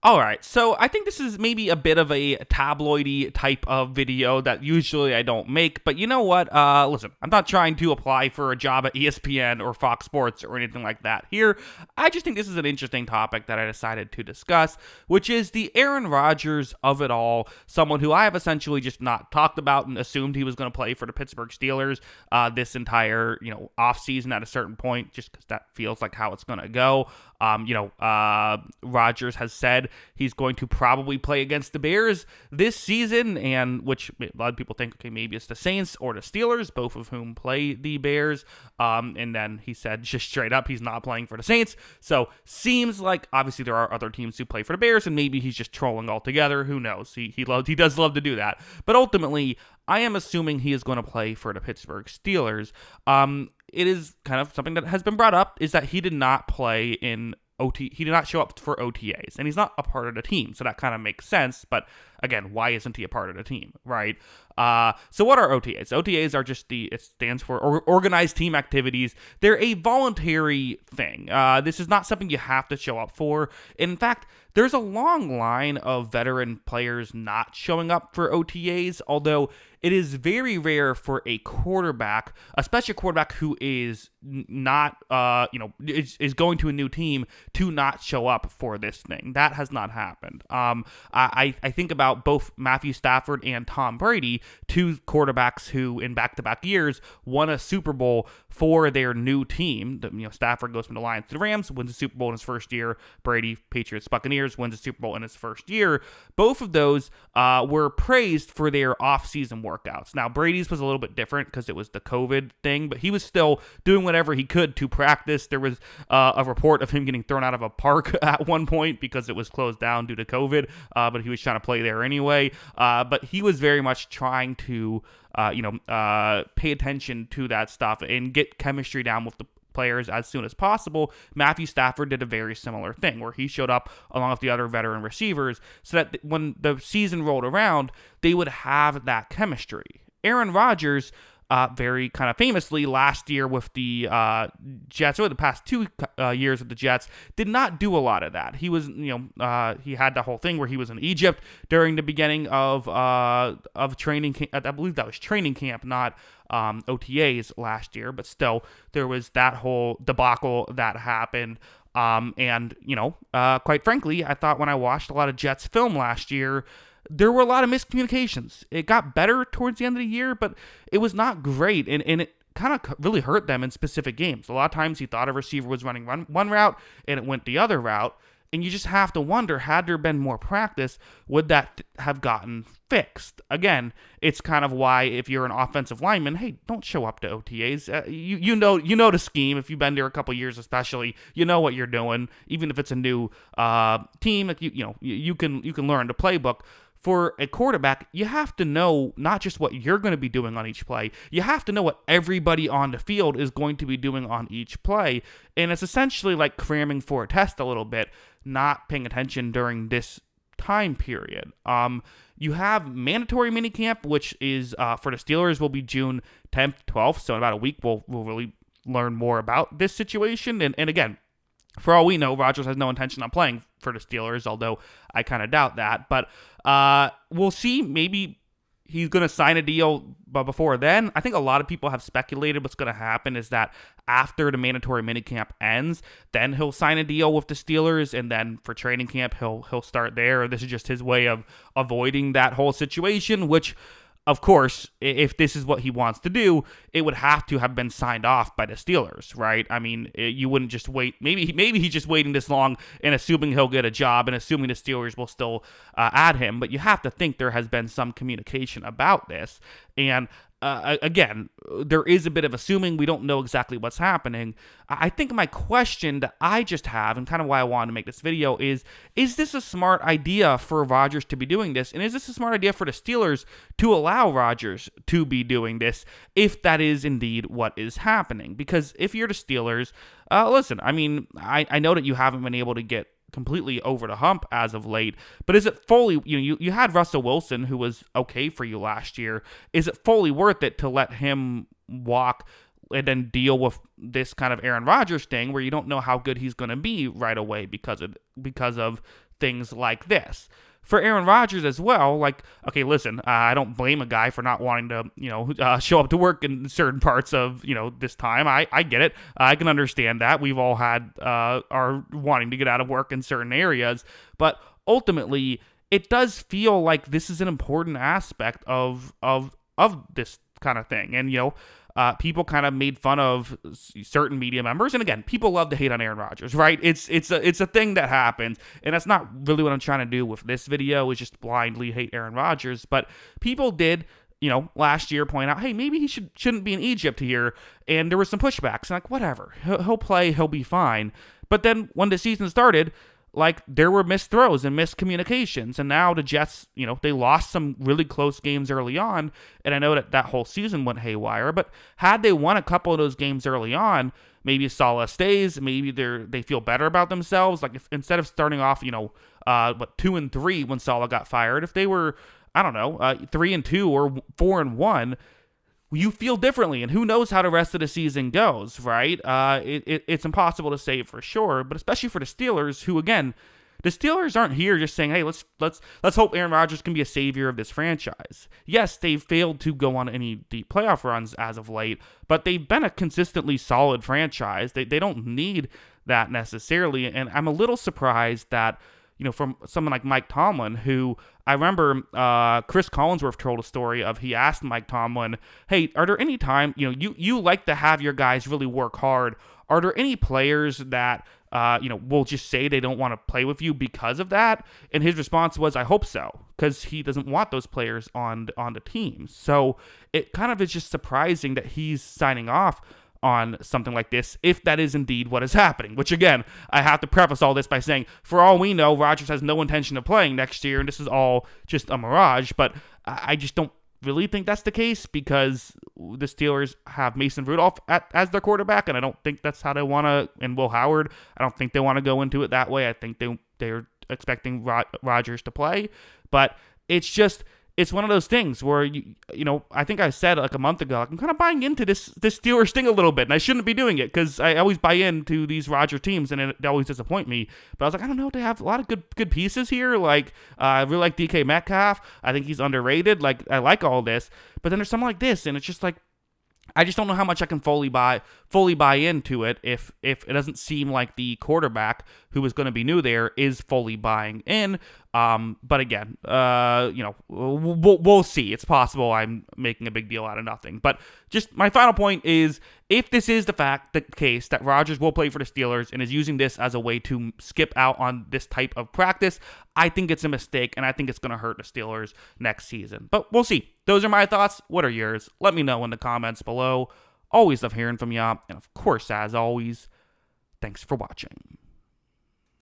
All right, so I think this is maybe a bit of a tabloidy type of video that usually I don't make, but you know what? Listen, I'm not trying to apply for a job at ESPN or Fox Sports or anything like that here. I just think this is an interesting topic that I decided to discuss, which is the Aaron Rodgers of it all, someone who I have essentially just not talked about and assumed he was going to play for the Pittsburgh Steelers this entire, offseason at a certain point, just because that feels like how it's going to go. Rodgers has said he's going to probably play against the Bears this season, and which a lot of people think, okay, maybe it's the Saints or the Steelers, both of whom play the Bears. And then he said just straight up he's not playing for the Saints. So seems like obviously there are other teams who play for the Bears, and maybe he's just trolling altogether. Who knows? He does love to do that. But ultimately, I am assuming he is going to play for the Pittsburgh Steelers. It is kind of something that has been brought up, is that he did not play in he did not show up for OTAs, and he's not a part of the team, so that kind of makes sense. But again, why isn't he a part of the team, right? So what are OTAs? OTAs are just it stands for organized team activities. They're a voluntary thing. This is not something you have to show up for. In fact, there's a long line of veteran players not showing up for OTAs, although it is very rare for a quarterback, especially a quarterback who is not, is going to a new team, to not show up for this thing. That has not happened. I think about both Matthew Stafford and Tom Brady, two quarterbacks who in back-to-back years won a Super Bowl for their new team. Stafford goes from the Lions to the Rams, wins a Super Bowl in his first year. Brady, Patriots, Buccaneers, wins a Super Bowl in his first year. Both of those were praised for their off-season workouts. Now, Brady's was a little bit different because it was the COVID thing, but he was still doing whatever he could to practice. There was a report of him getting thrown out of a park at one point because it was closed down due to COVID, but he was trying to play there anyway. But he was very much trying to pay attention to that stuff and get chemistry down with the players as soon as possible. Matthew Stafford did a very similar thing where he showed up along with the other veteran receivers so that when the season rolled around, they would have that chemistry. Aaron Rodgers, very kind of famously last year with the Jets, or the past 2 years with the Jets, did not do a lot of that. He was, he had the whole thing where he was in Egypt during the beginning of training camp. I believe that was training camp, not OTAs last year, but still there was that whole debacle that happened. Quite frankly, I thought when I watched a lot of Jets film last year, there were a lot of miscommunications. It got better towards the end of the year, but it was not great, and it kind of really hurt them in specific games. A lot of times he thought a receiver was running one route, and it went the other route, and you just have to wonder, had there been more practice, would that have gotten fixed? Again, it's kind of why if you're an offensive lineman, hey, don't show up to OTAs. You know the scheme. If you've been there a couple years especially, you know what you're doing. Even if it's a new team, you can learn the playbook. For a quarterback, you have to know not just what you're going to be doing on each play, you have to know what everybody on the field is going to be doing on each play. And it's essentially like cramming for a test a little bit, not paying attention during this time period. You have mandatory minicamp, which is for the Steelers will be June 10th, 12th. So in about a week, we'll really learn more about this situation. And again, for all we know, Rodgers has no intention on playing for the Steelers, although I kind of doubt that. But we'll see. Maybe he's going to sign a deal, but before then, I think a lot of people have speculated what's going to happen is that after the mandatory minicamp ends, then he'll sign a deal with the Steelers, and then for training camp, he'll start there. This is just his way of avoiding that whole situation, which, of course, if this is what he wants to do, it would have to have been signed off by the Steelers, right? I mean, you wouldn't just wait. Maybe he's just waiting this long and assuming he'll get a job and assuming the Steelers will still add him. But you have to think there has been some communication about this. And again, there is a bit of assuming. We don't know exactly what's happening. I think my question that I just have, and kind of why I wanted to make this video, is this a smart idea for Rodgers to be doing this? And is this a smart idea for the Steelers to allow Rodgers to be doing this, if that is indeed what is happening? Because if you're the Steelers, listen, I mean, I know that you haven't been able to get completely over the hump as of late, but is it fully, you had Russell Wilson, who was okay for you last year. Is it fully worth it to let him walk and then deal with this kind of Aaron Rodgers thing where you don't know how good he's going to be right away because of things like this. For Aaron Rodgers as well, like, okay, listen, I don't blame a guy for not wanting to, show up to work in certain parts of, this time. I get it. I can understand that. We've all had our wanting to get out of work in certain areas. But ultimately, it does feel like this is an important aspect of this kind of thing. And, people kind of made fun of certain media members, and again, people love to hate on Aaron Rodgers, right? It's a thing that happens, and that's not really what I'm trying to do with this video. Is just blindly hate Aaron Rodgers, but people did, last year point out, hey, maybe he shouldn't be in Egypt here, and there was some pushbacks, and like whatever, he'll play, he'll be fine. But then when the season started, like, there were missed throws and miscommunications, and now the Jets, they lost some really close games early on, and I know that whole season went haywire, but had they won a couple of those games early on, maybe Saleh stays, maybe they feel better about themselves. Like, if instead of starting off, 2-3 when Saleh got fired, if they were, 3-2 or 4-1, you feel differently, and who knows how the rest of the season goes, right? It's impossible to say for sure, but especially for the Steelers, who, again, the Steelers aren't here just saying, hey, let's hope Aaron Rodgers can be a savior of this franchise. Yes, they've failed to go on any deep playoff runs as of late, but they've been a consistently solid franchise. They don't need that necessarily, and I'm a little surprised that, from someone like Mike Tomlin, who I remember Chris Collinsworth told a story of, he asked Mike Tomlin, hey, are there any time, you like to have your guys really work hard. Are there any players that, will just say they don't want to play with you because of that? And his response was, I hope so, because he doesn't want those players on the team. So it kind of is just surprising that he's signing off on something like this, if that is indeed what is happening. Which, again, I have to preface all this by saying, for all we know, Rodgers has no intention of playing next year, and this is all just a mirage. But I just don't really think that's the case, because the Steelers have Mason Rudolph as their quarterback, and I don't think that's how they want to, and Will Howard, I don't think they want to go into it that way. I think they're expecting Rodgers to play, but it's one of those things where, I think I said like a month ago, like, I'm kind of buying into this Steelers thing a little bit, and I shouldn't be doing it, because I always buy into these Rodgers teams, and they always disappoint me. But I was like, I don't know, they have a lot of good pieces here. Like, I really like DK Metcalf. I think he's underrated. Like, I like all this. But then there's something like this, and it's just like, I just don't know how much I can fully buy into it if it doesn't seem like the quarterback who is going to be new there is fully buying in. But again, we'll see. It's possible I'm making a big deal out of nothing. But just my final point is, if this is the case that Rodgers will play for the Steelers and is using this as a way to skip out on this type of practice, I think it's a mistake, and I think it's going to hurt the Steelers next season. But we'll see. Those are my thoughts. What are yours? Let me know in the comments below. Always love hearing from y'all. And of course, as always, thanks for watching.